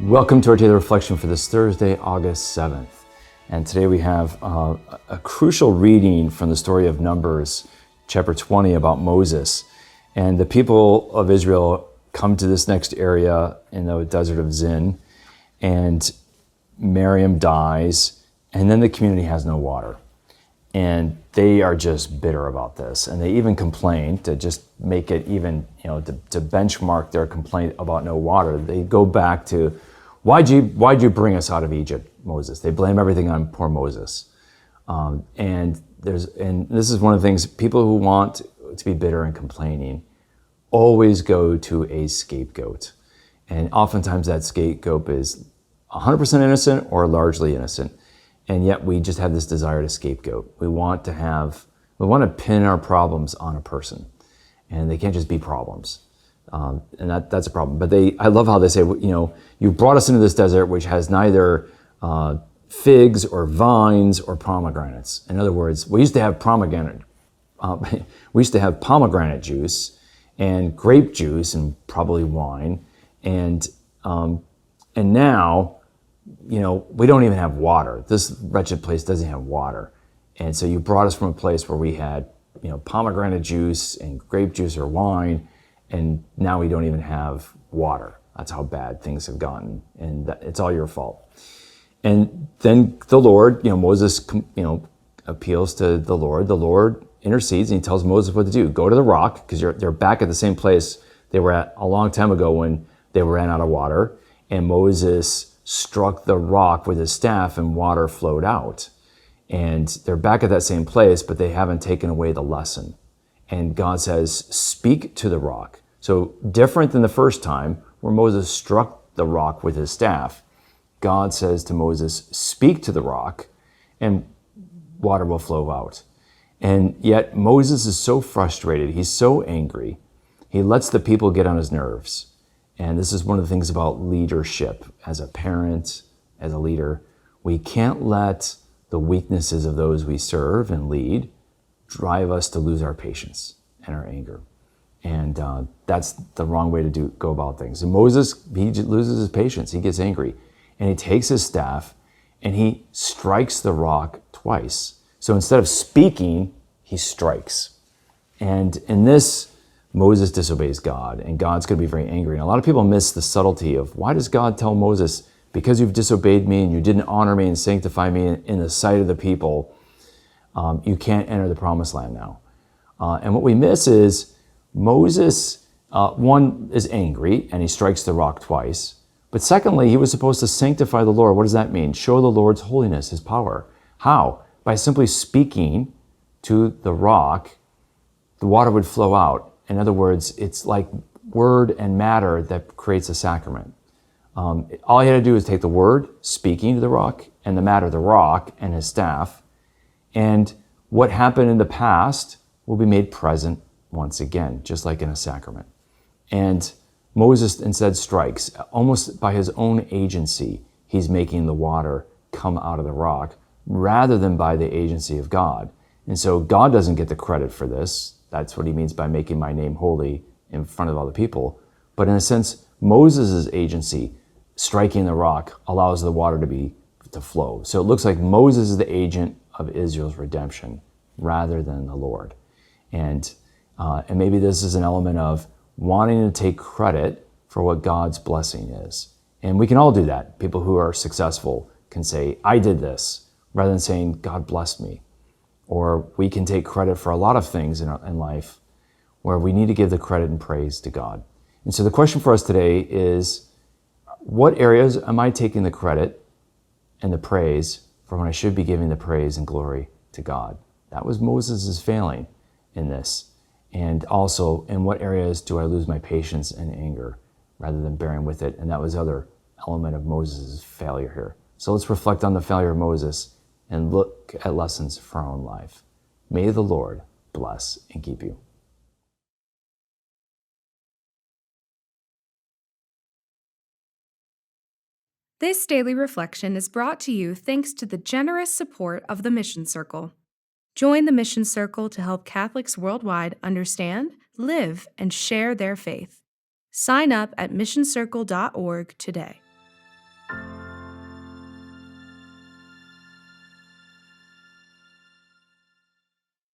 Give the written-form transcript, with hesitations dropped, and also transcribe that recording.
Welcome to our daily reflection for this Thursday, August 7th. And today we have a crucial reading from the story of Numbers, chapter 20, about Moses. And the people of Israel come to this next area in the desert of Zin, and Miriam dies, and then the community has no water. And they are just bitter about this. And they even complain to just make it even, to benchmark their complaint about no water. They go back to, why'd you bring us out of Egypt, Moses? They blame everything on poor Moses. And this is one of the things, people who want to be bitter and complaining always go to a scapegoat. And oftentimes that scapegoat is 100% innocent or largely innocent. And yet we just have this desire to scapegoat. We want to pin our problems on a person, and they can't just be problems. And that's a problem. But I love how they say, you brought us into this desert which has neither figs or vines or pomegranates. In other words, we used to have pomegranate juice and grape juice and probably wine, and now, we don't even have water. This wretched place doesn't have water. And so you brought us from a place where we had, pomegranate juice and grape juice or wine, and now we don't even have water. That's how bad things have gotten, and it's all your fault. And then the Lord, Moses, appeals to the Lord. The Lord intercedes, and he tells Moses what to do. Go to the rock, because they're back at the same place they were at a long time ago when they ran out of water, and Moses struck the rock with his staff and water flowed out. And they're back at that same place, but they haven't taken away the lesson. And God says, speak to the rock. So different than the first time where Moses struck the rock with his staff. God says to Moses, speak to the rock and water will flow out. And yet Moses is so frustrated. He's so angry. He lets the people get on his nerves. And this is one of the things about leadership. As a parent, as a leader, we can't let the weaknesses of those we serve and lead drive us to lose our patience and our anger. And that's the wrong way to go about things. And Moses, he loses his patience. He gets angry. And he takes his staff and he strikes the rock twice. So instead of speaking, he strikes. And in this, Moses disobeys God, and God's going to be very angry. And a lot of people miss the subtlety of, why does God tell Moses, because you've disobeyed me and you didn't honor me and sanctify me in the sight of the people, you can't enter the promised land now. And what we miss is Moses, one, is angry and he strikes the rock twice. But secondly, he was supposed to sanctify the Lord. What does that mean? Show the Lord's holiness, his power. How? By simply speaking to the rock, the water would flow out. In other words, it's like word and matter that creates a sacrament. All he had to do is take the word, speaking to the rock, and the matter, the rock, and his staff. And what happened in the past will be made present once again, just like in a sacrament. And Moses instead strikes. Almost by his own agency, he's making the water come out of the rock, rather than by the agency of God. And so God doesn't get the credit for this. That's what he means by making my name holy in front of all the people. But in a sense, Moses' agency, striking the rock, allows the water to flow. So it looks like Moses is the agent of Israel's redemption rather than the Lord. And maybe this is an element of wanting to take credit for what God's blessing is. And we can all do that. People who are successful can say, I did this, rather than saying, God blessed me. Or we can take credit for a lot of things in life where we need to give the credit and praise to God. And so the question for us today is, what areas am I taking the credit and the praise for when I should be giving the praise and glory to God? That was Moses' failing in this. And also, in what areas do I lose my patience and anger rather than bearing with it? And that was the other element of Moses' failure here. So let's reflect on the failure of Moses and look at lessons for our own life. May the Lord bless and keep you. This daily reflection is brought to you thanks to the generous support of the Mission Circle. Join the Mission Circle to help Catholics worldwide understand, live, and share their faith. Sign up at missioncircle.org today.